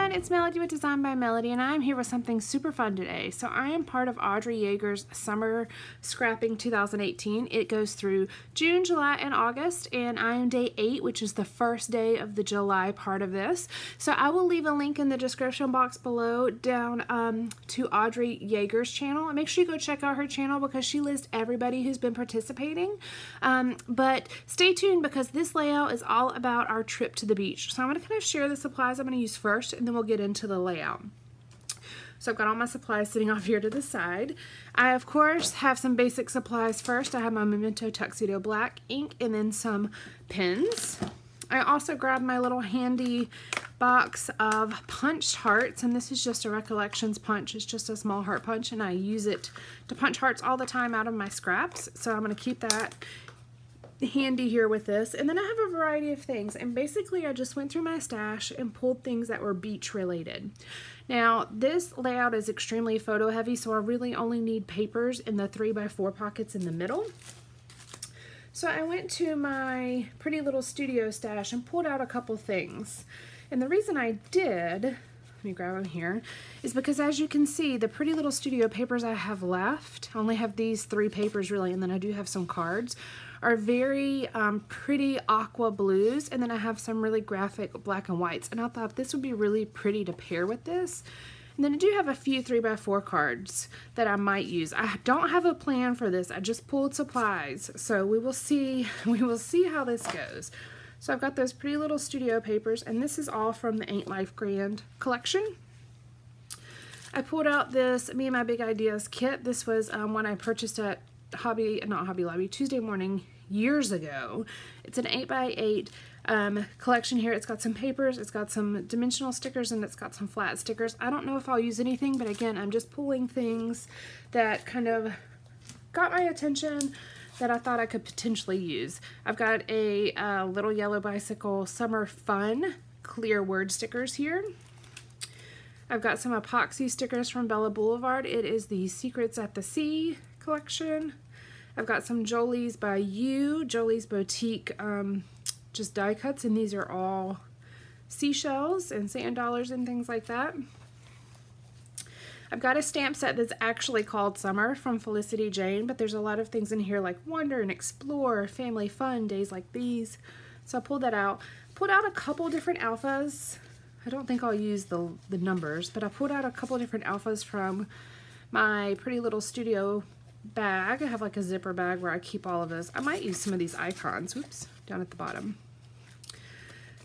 everyone, it's Melody with Design by Melody, and I'm here with something super fun today. So I am part of Audrey Yeager's Summer Scrapping 2018. It goes through June, July, and August, and I am day 8, which is the first day of the July part of this. So I will leave a link in the description box below down to Audrey Yeager's channel. And make sure you go check out her channel because she lists everybody who's been participating. But stay tuned because this layout is all about our trip to the beach. So I'm going to kind of share the supplies I'm going to use first, and then we'll get into the layout. So I've got all my supplies sitting off here to the side. I, of course, have some basic supplies first. I have my Memento Tuxedo Black ink and then some pens. I also grabbed my little handy box of punched hearts, and this is just a Recollections punch. It's just a small heart punch, and I use it to punch hearts all the time out of my scraps. So I'm going to keep that handy here with this. And then I have a variety of things, and basically I just went through my stash and pulled things that were beach related. Now this layout is extremely photo heavy, so I really only need papers in the 3x4 pockets in the middle. So I went to my Pretty Little Studio stash and pulled out a couple things, and the reason I did, let me grab them here, is because as you can see, the Pretty Little Studio papers I have left, I only have these 3 papers really, and then I do have some cards, are very pretty aqua blues, and then I have some really graphic black and whites, and I thought this would be really pretty to pair with this. And then I do have a few 3x4 cards that I might use. I don't have a plan for this. I just pulled supplies, so we will see how this goes. So I've got those Pretty Little Studio papers, and this is all from the Ain't Life Grand collection. I pulled out this Me and My Big Ideas kit. This was one I purchased at Hobby Lobby Tuesday morning years ago. It's an 8x8 collection here. It's got some papers, it's got some dimensional stickers, and it's got some flat stickers. I don't know if I'll use anything, but again, I'm just pulling things that kind of got my attention that I thought I could potentially use. I've got a Little Yellow Bicycle Summer Fun clear word stickers here. I've got some epoxy stickers from Bella Boulevard. It is the Secrets at the Sea collection. I've got some Jolie's by You, Jolie's Boutique, just die cuts, and these are all seashells and sand dollars and things like that. I've got a stamp set that's actually called Summer from Felicity Jane, but there's a lot of things in here like Wonder and Explore, Family Fun, Days Like These. So I pulled that out. Pulled out a couple different alphas. I don't think I'll use the numbers, but I pulled out a couple different alphas from my Pretty Little Studio bag. I have like a zipper bag where I keep all of this. I might use some of these icons, whoops, down at the bottom.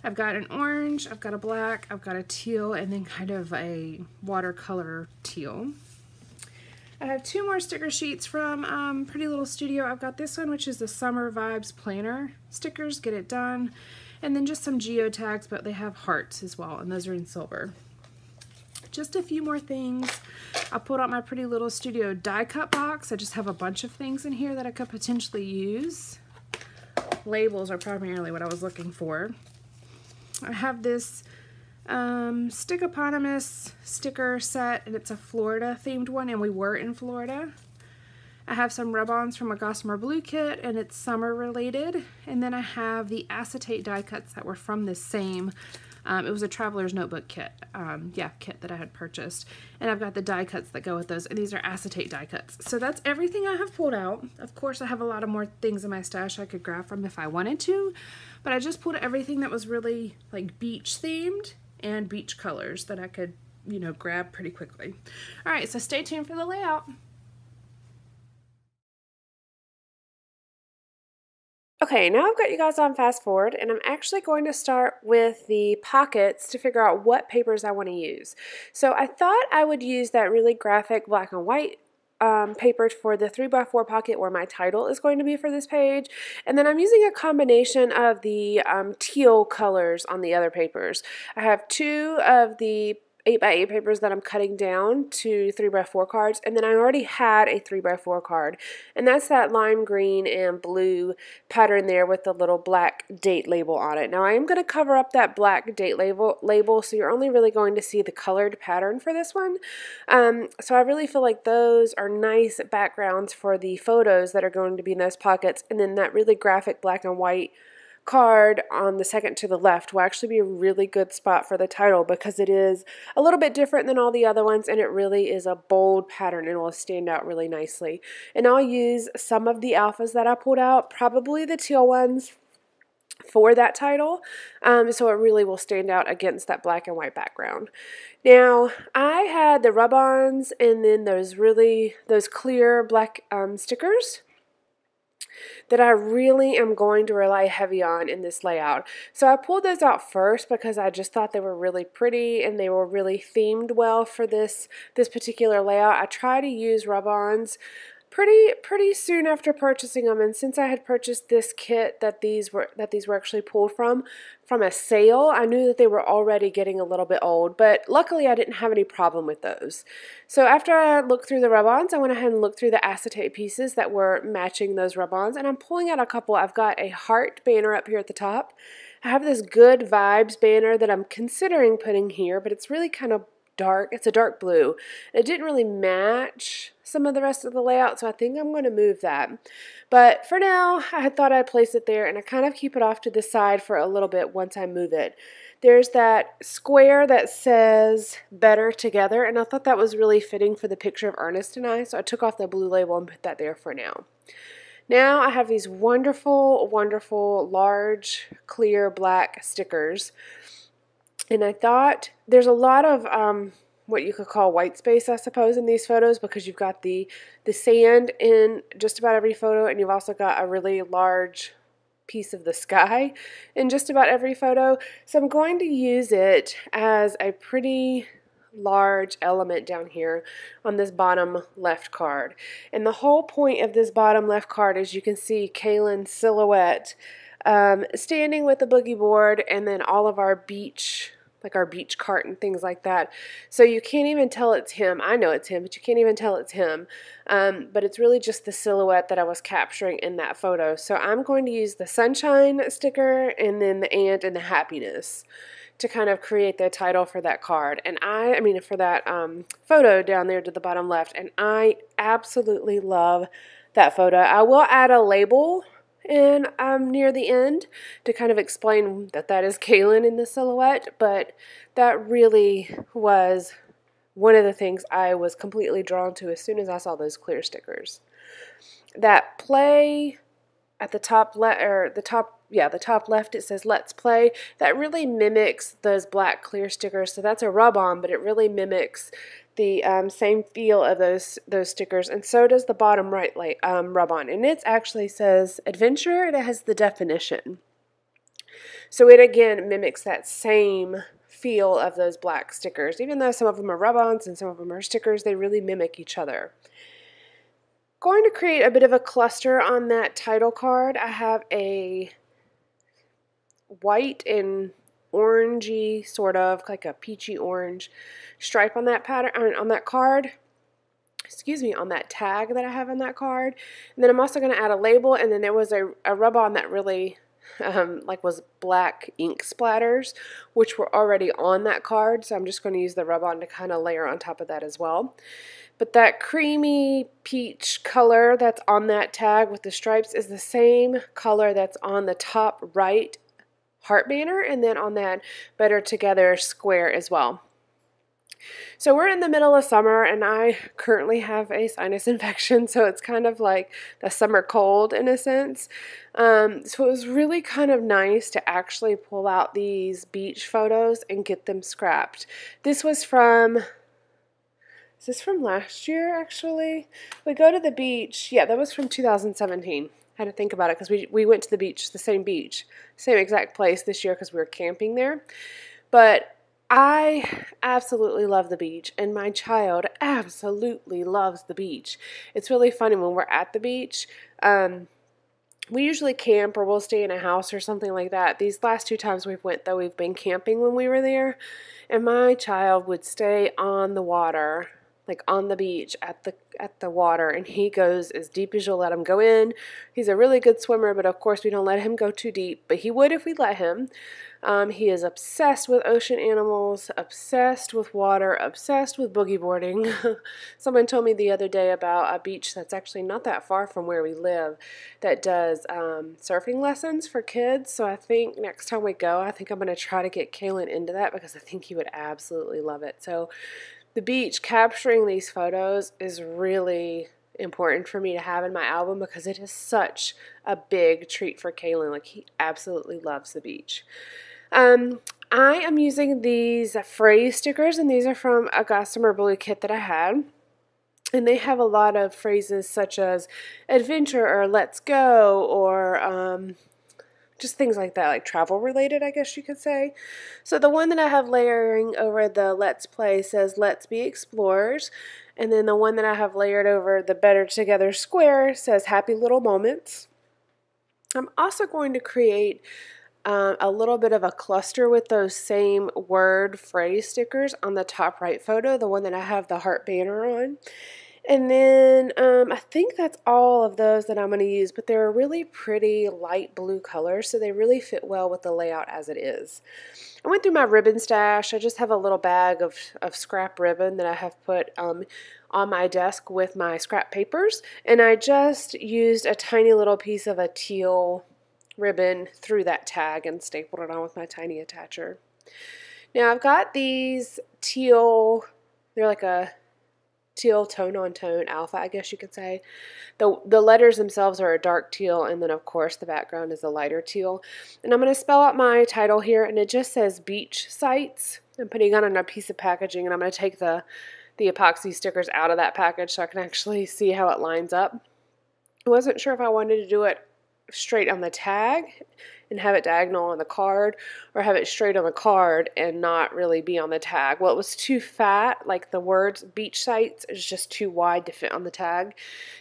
I've got an orange, I've got a black, I've got a teal, and then kind of a watercolor teal. I have 2 more sticker sheets from Pretty Little Studio. I've got this one, which is the Summer Vibes Planner stickers, Get It Done, and then just some geotags, but they have hearts as well, and those are in silver. Just a few more things. I pulled out my Pretty Little Studio die cut box. I just have a bunch of things in here that I could potentially use. Labels are primarily what I was looking for. I have this Stickoponymous sticker set, and it's a Florida themed one, and we were in Florida. I have some rub-ons from a Gossamer Blue kit, and it's summer related. And then I have the acetate die cuts that were from the same, it was a Traveler's Notebook kit, kit that I had purchased. And I've got the die cuts that go with those, and these are acetate die cuts. So that's everything I have pulled out. Of course, I have a lot of more things in my stash I could grab from if I wanted to, but I just pulled everything that was really like beach themed and beach colors that I could, you know, grab pretty quickly. All right, so stay tuned for the layout. Okay, now I've got you guys on fast forward, and I'm actually going to start with the pockets to figure out what papers I want to use. So I thought I would use that really graphic black and white paper for the 3x4 pocket where my title is going to be for this page, and then I'm using a combination of the teal colors on the other papers. I have 2 of the 8x8 papers that I'm cutting down to 3x4 cards, and then I already had a 3x4 card, and that's that lime green and blue pattern there with the little black date label on it. Now I am going to cover up that black date label, so you're only really going to see the colored pattern for this one. So I really feel like those are nice backgrounds for the photos that are going to be in those pockets, and then that really graphic black and white card on the second to the left will actually be a really good spot for the title because it is a little bit different than all the other ones, and it really is a bold pattern and will stand out really nicely. And I'll use some of the alphas that I pulled out, probably the teal ones, for that title, so it really will stand out against that black and white background. Now, I had the rub-ons and then those clear black stickers that I really am going to rely heavy on in this layout. So I pulled those out first because I just thought they were really pretty and they were really themed well for this particular layout. I try to use rub-ons pretty soon after purchasing them, and since I had purchased this kit that these were actually pulled from a sale, I knew that they were already getting a little bit old, but luckily I didn't have any problem with those. So after I looked through the rub-ons, I went ahead and looked through the acetate pieces that were matching those rub-ons, and I'm pulling out a couple. I've got a heart banner up here at the top. I have this Good Vibes banner that I'm considering putting here, but it's really kind of dark. It's a dark blue. It didn't really match some of the rest of the layout, so I think I'm going to move that. But for now, I had thought I'd place it there, and I kind of keep it off to the side for a little bit once I move it. There's that square that says Better Together, and I thought that was really fitting for the picture of Ernest and I, so I took off the blue label and put that there for now. Now I have these wonderful, wonderful, large, clear black stickers. And I thought there's a lot of what you could call white space, I suppose, in these photos because you've got the sand in just about every photo, and you've also got a really large piece of the sky in just about every photo. So I'm going to use it as a pretty large element down here on this bottom left card. And the whole point of this bottom left card is you can see Kaylin's silhouette standing with the boogie board, and then all of our beach, like our beach cart and things like that. So you can't even tell it's him. I know it's him, but you can't even tell it's him. But it's really just the silhouette that I was capturing in that photo. So I'm going to use the sunshine sticker and then the ant and the happiness to kind of create the title for that card. And I mean for that photo down there to the bottom left. And I absolutely love that photo. I will add a label and near the end to kind of explain that is Kaylin in the silhouette, but that really was one of the things I was completely drawn to as soon as I saw those clear stickers. That play at the top left, or the top left, it says Let's Play. That really mimics those black clear stickers. So that's a rub-on, but it really mimics the same feel of those stickers, and so does the bottom right rub-on. And it actually says Adventure, and it has the definition. So it again mimics that same feel of those black stickers. Even though some of them are rub-ons and some of them are stickers, they really mimic each other. Going to create a bit of a cluster on that title card. I have a white and orangey, sort of like a peachy orange stripe on that pattern, on that card. Excuse me, on that tag that I have on that card. And then I'm also going to add a label, and then there was a rub-on that really was black ink splatters, which were already on that card, so I'm just going to use the rub-on to kind of layer on top of that as well. But that creamy peach color that's on that tag with the stripes is the same color that's on the top right heart banner, and then on that Better Together square as well. So we're in the middle of summer, and I currently have a sinus infection, so it's kind of like the summer cold in a sense. So it was really kind of nice to actually pull out these beach photos and get them scrapped. This was from, is this from last year actually? We go to the beach, yeah, that was from 2017. I had to think about it because we went to the beach, the same exact place this year because we were camping there. But I absolutely love the beach, and my child absolutely loves the beach. It's really funny when we're at the beach. We usually camp or we'll stay in a house or something like that. These last 2 times we've went, though, we've been camping when we were there, and my child would stay on the water like on the beach at the water, and he goes as deep as you'll let him go in. He's a really good swimmer, but of course we don't let him go too deep, but he would if we let him. He is obsessed with ocean animals, obsessed with water, obsessed with boogie boarding. Someone told me the other day about a beach that's actually not that far from where we live that does surfing lessons for kids. So I think next time we go, I think I'm going to try to get Kaylin into that because I think he would absolutely love it. So the beach, capturing these photos is really important for me to have in my album because it is such a big treat for Kaylin. Like, he absolutely loves the beach. I am using these phrase stickers, and these are from a Gossamer Blue kit that I had. And they have a lot of phrases such as adventure or let's go or just things like that, like travel related, I guess you could say. So the one that I have layering over the let's play says let's be explorers. And then the one that I have layered over the better together square says happy little moments. I'm also going to create a little bit of a cluster with those same word phrase stickers on the top right photo, the one that I have the heart banner on. And then I think that's all of those that I'm going to use, but they're a really pretty light blue color, so they really fit well with the layout as it is. I went through my ribbon stash. I just have a little bag of scrap ribbon that I have put on my desk with my scrap papers, and I just used a tiny little piece of a teal ribbon through that tag and stapled it on with my tiny attacher. Now I've got these teal, they're like a teal tone-on-tone alpha, I guess you could say. The letters themselves are a dark teal, and then of course the background is a lighter teal. And I'm going to spell out my title here, and it just says beach sites. I'm putting it on a piece of packaging, and I'm going to take the epoxy stickers out of that package so I can actually see how it lines up. I wasn't sure if I wanted to do it straight on the tag and have it diagonal on the card, or have it straight on the card and not really be on the tag. Well, it was too fat, like the words beach sites is just too wide to fit on the tag.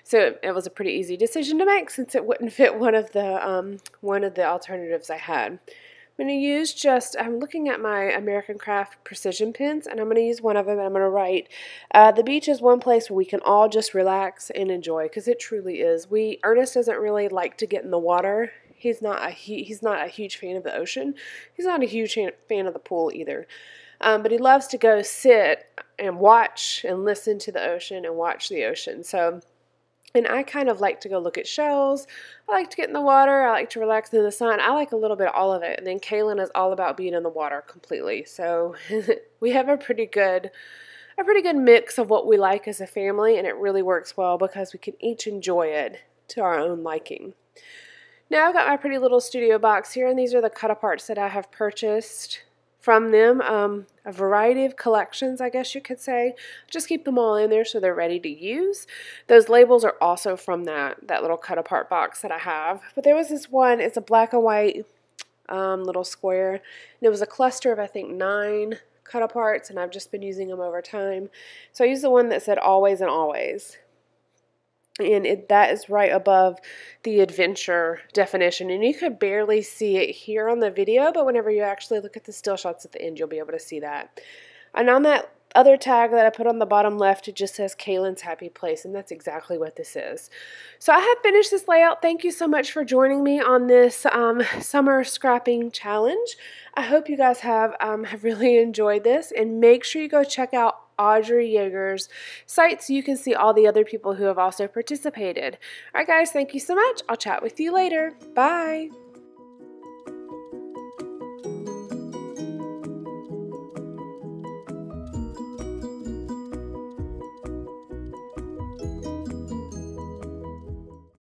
So it was a pretty easy decision to make since it wouldn't fit one of the alternatives I had. I'm going to use I'm looking at my American Craft precision pens, and I'm going to use one of them, and I'm going to write, the beach is one place where we can all just relax and enjoy, because it truly is. Ernest doesn't really like to get in the water. He's not a huge fan of the ocean. He's not a huge fan of the pool either. But he loves to go sit and watch and listen to the ocean and watch the ocean. And I kind of like to go look at shells. I like to get in the water. I like to relax in the sun. I like a little bit of all of it. And then Kaylin is all about being in the water completely. So we have a pretty good mix of what we like as a family, and it really works well because we can each enjoy it to our own liking. Now I've got my pretty little studio box here, and these are the cut-aparts that I have purchased from them. A variety of collections, I guess you could say. Just keep them all in there so they're ready to use. Those labels are also from that little cut-apart box that I have. But there was this one, it's a black and white little square, and it was a cluster of, I think, 9 cut-aparts, and I've just been using them over time. So I used the one that said always and always. And that is right above the adventure definition. And you could barely see it here on the video, but whenever you actually look at the still shots at the end, you'll be able to see that. And on that other tag that I put on the bottom left, it just says Kaylin's Happy Place, and that's exactly what this is. So I have finished this layout. Thank you so much for joining me on this summer scrapping challenge. I hope you guys have really enjoyed this, and make sure you go check out Audrey Yeager's site so you can see all the other people who have also participated. Alright guys, thank you so much. I'll chat with you later. Bye!